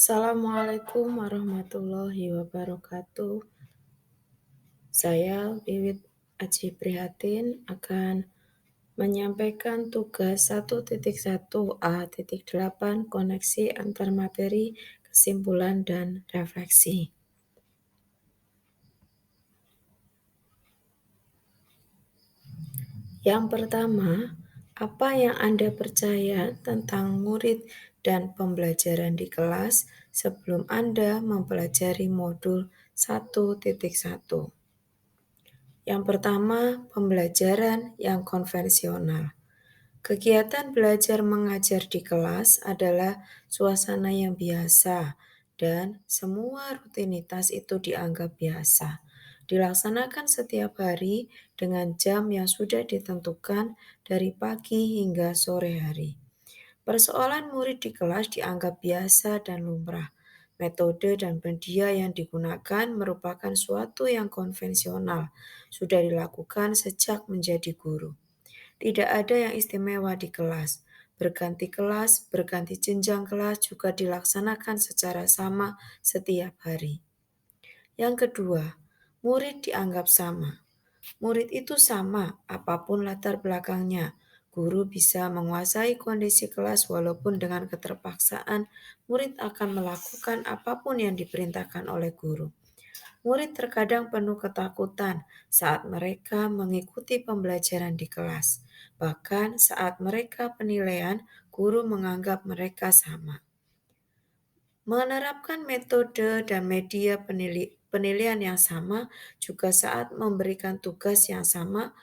Assalamualaikum warahmatullahi wabarakatuh. Saya Wiwit Aji Prihatin akan menyampaikan tugas 1.1a.8 koneksi antar materi, kesimpulan, dan refleksi. Yang pertama, apa yang Anda percaya tentang murid dan pembelajaran di kelas sebelum Anda mempelajari modul 1.1? Yang pertama, pembelajaran yang konvensional. Kegiatan belajar mengajar di kelas adalah suasana yang biasa dan semua rutinitas itu dianggap biasa. Dilaksanakan setiap hari dengan jam yang sudah ditentukan dari pagi hingga sore hari. Persoalan murid di kelas dianggap biasa dan lumrah. Metode dan media yang digunakan merupakan suatu yang konvensional, sudah dilakukan sejak menjadi guru. Tidak ada yang istimewa di kelas. Kelas, berganti jenjang kelas juga dilaksanakan secara sama setiap hari. Yang kedua, murid dianggap sama. Murid itu sama apapun latar belakangnya. Guru bisa menguasai kondisi kelas walaupun dengan keterpaksaan, murid akan melakukan apapun yang diperintahkan oleh guru. Murid terkadang penuh ketakutan saat mereka mengikuti pembelajaran di kelas. Bahkan saat mereka penilaian, guru menganggap mereka sama. Menerapkan metode dan media penilaian yang sama juga saat memberikan tugas yang sama,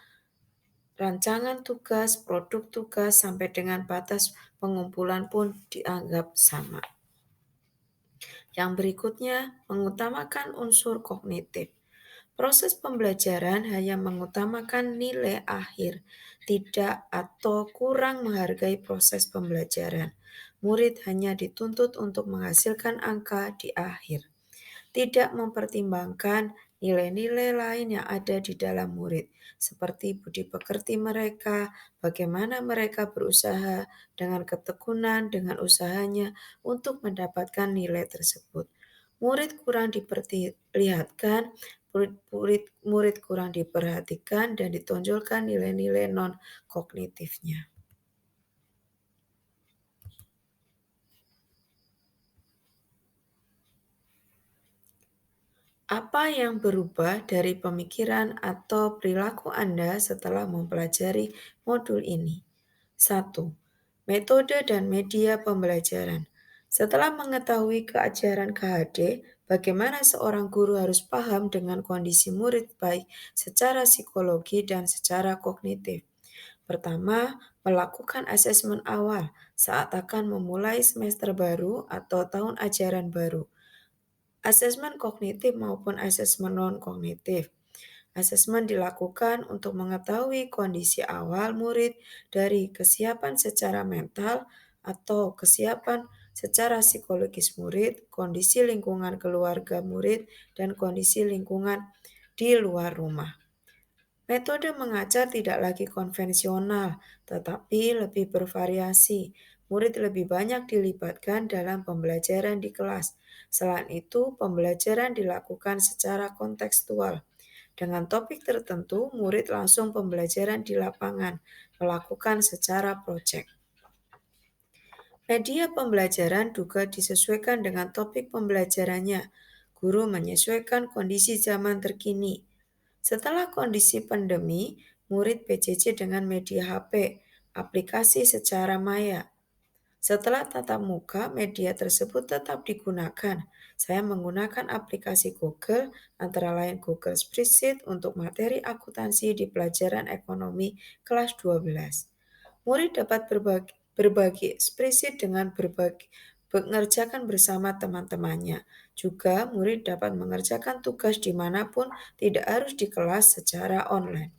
rancangan tugas, produk tugas, sampai dengan batas pengumpulan pun dianggap sama. Yang berikutnya, mengutamakan unsur kognitif. Proses pembelajaran hanya mengutamakan nilai akhir, tidak atau kurang menghargai proses pembelajaran. Murid hanya dituntut untuk menghasilkan angka di akhir, tidak mempertimbangkan nilai-nilai lain yang ada di dalam murid, seperti budi pekerti mereka, bagaimana mereka berusaha dengan ketekunan dengan usahanya untuk mendapatkan nilai tersebut. Murid kurang diperlihatkan, murid kurang diperhatikan dan ditonjolkan nilai-nilai non-kognitifnya. Apa yang berubah dari pemikiran atau perilaku Anda setelah mempelajari modul ini? 1. Metode dan media pembelajaran. Setelah mengetahui keajaran KHD, bagaimana seorang guru harus paham dengan kondisi murid baik secara psikologi dan secara kognitif. Pertama, melakukan asesmen awal saat akan memulai semester baru atau tahun ajaran baru. Asesmen kognitif maupun asesmen non-kognitif. Asesmen dilakukan untuk mengetahui kondisi awal murid dari kesiapan secara mental atau kesiapan secara psikologis murid, kondisi lingkungan keluarga murid, dan kondisi lingkungan di luar rumah. Metode mengajar tidak lagi konvensional, tetapi lebih bervariasi. Murid lebih banyak dilibatkan dalam pembelajaran di kelas. Selain itu, pembelajaran dilakukan secara kontekstual. Dengan topik tertentu, murid langsung pembelajaran di lapangan, melakukan secara proyek. Media pembelajaran juga disesuaikan dengan topik pembelajarannya. Guru menyesuaikan kondisi zaman terkini. Setelah kondisi pandemi, murid PJJ dengan media HP, aplikasi secara maya. Setelah tatap muka, media tersebut tetap digunakan. Saya menggunakan aplikasi Google, antara lain Google Spreadsheet untuk materi akuntansi di pelajaran ekonomi kelas 12. Murid dapat berbagi spreadsheet dengan mengerjakan bersama teman-temannya. Juga murid dapat mengerjakan tugas dimanapun, tidak harus di kelas secara online.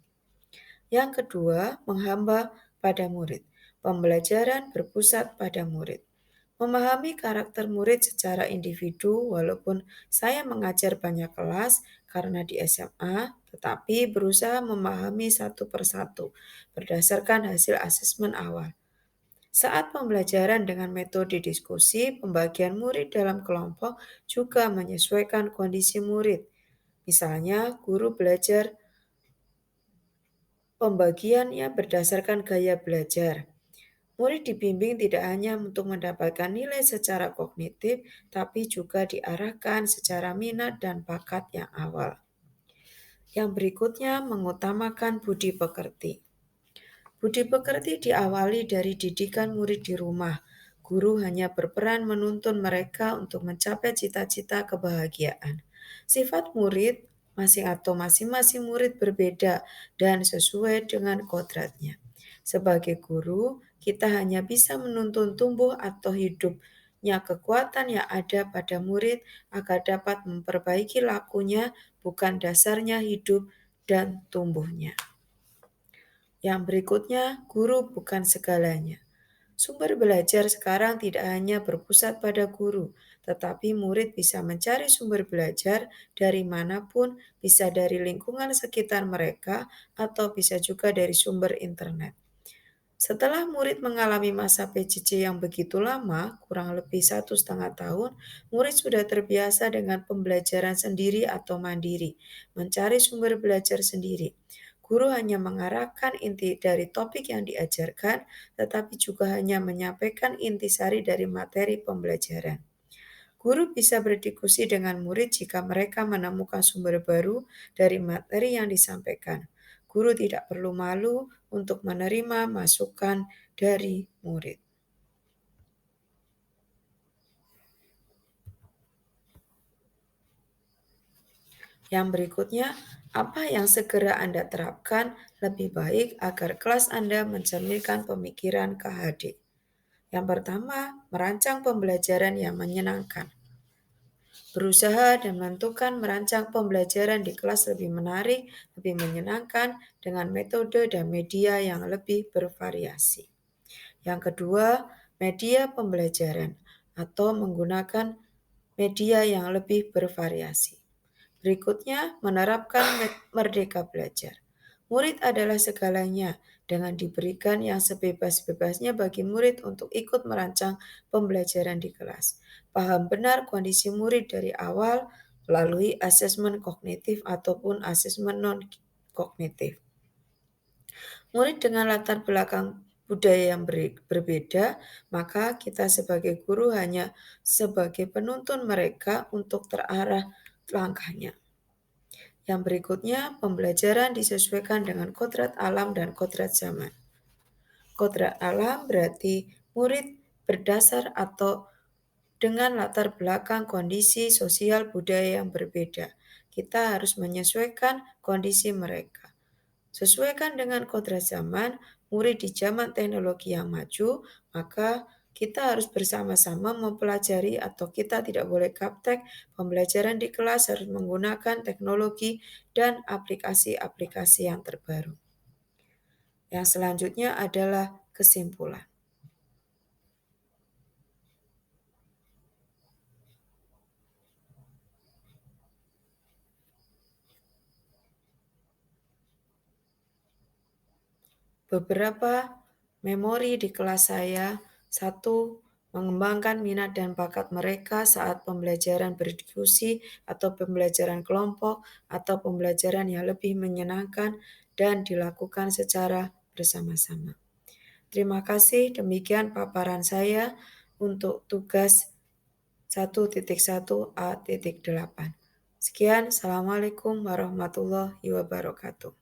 Yang kedua, menghamba pada murid. Pembelajaran berpusat pada murid. Memahami karakter murid secara individu, walaupun saya mengajar banyak kelas karena di SMA, tetapi berusaha memahami satu persatu berdasarkan hasil asesmen awal. Saat pembelajaran dengan metode diskusi, pembagian murid dalam kelompok juga menyesuaikan kondisi murid. Misalnya, guru belajar pembagiannya berdasarkan gaya belajar. Murid dibimbing tidak hanya untuk mendapatkan nilai secara kognitif, tapi juga diarahkan secara minat dan bakat yang awal. Yang berikutnya mengutamakan budi pekerti. Budi pekerti diawali dari didikan murid di rumah. Guru hanya berperan menuntun mereka untuk mencapai cita-cita kebahagiaan. Sifat murid masing-masing murid berbeda dan sesuai dengan kodratnya. Sebagai guru, kita hanya bisa menuntun tumbuh atau hidupnya kekuatan yang ada pada murid agar dapat memperbaiki lakunya, bukan dasarnya hidup dan tumbuhnya. Yang berikutnya, guru bukan segalanya. Sumber belajar sekarang tidak hanya berpusat pada guru, tetapi murid bisa mencari sumber belajar dari manapun, bisa dari lingkungan sekitar mereka, atau bisa juga dari sumber internet. Setelah murid mengalami masa PJJ yang begitu lama, kurang lebih 1,5 tahun, murid sudah terbiasa dengan pembelajaran sendiri atau mandiri, mencari sumber belajar sendiri. Guru hanya mengarahkan inti dari topik yang diajarkan, tetapi juga hanya menyampaikan intisari dari materi pembelajaran. Guru bisa berdiskusi dengan murid jika mereka menemukan sumber baru dari materi yang disampaikan. Guru tidak perlu malu untuk menerima masukan dari murid. Yang berikutnya, apa yang segera Anda terapkan lebih baik agar kelas Anda mencerminkan pemikiran KHD? Yang pertama, merancang pembelajaran yang menyenangkan. Berusaha dan menentukan merancang pembelajaran di kelas lebih menarik, lebih menyenangkan dengan metode dan media yang lebih bervariasi. Yang kedua, media pembelajaran atau menggunakan media yang lebih bervariasi. Berikutnya, menerapkan merdeka belajar. Murid adalah segalanya dengan diberikan yang sebebas-bebasnya bagi murid untuk ikut merancang pembelajaran di kelas. Paham benar kondisi murid dari awal melalui asesmen kognitif ataupun asesmen non-kognitif. Murid dengan latar belakang budaya yang berbeda, maka kita sebagai guru hanya sebagai penuntun mereka untuk terarah langkahnya. Yang berikutnya, pembelajaran disesuaikan dengan kodrat alam dan kodrat zaman. Kodrat alam berarti murid berdasar atau dengan latar belakang kondisi sosial budaya yang berbeda. Kita harus menyesuaikan kondisi mereka. Sesuaikan dengan kodrat zaman, murid di zaman teknologi yang maju, maka kita harus bersama-sama mempelajari atau kita tidak boleh gaptek. Pembelajaran di kelas harus menggunakan teknologi dan aplikasi-aplikasi yang terbaru. Yang selanjutnya adalah kesimpulan. Beberapa memori di kelas saya, satu, mengembangkan minat dan bakat mereka saat pembelajaran berdiskusi atau pembelajaran kelompok atau pembelajaran yang lebih menyenangkan dan dilakukan secara bersama-sama. Terima kasih, demikian paparan saya untuk tugas 1.1a.8. Sekian, Assalamualaikum warahmatullahi wabarakatuh.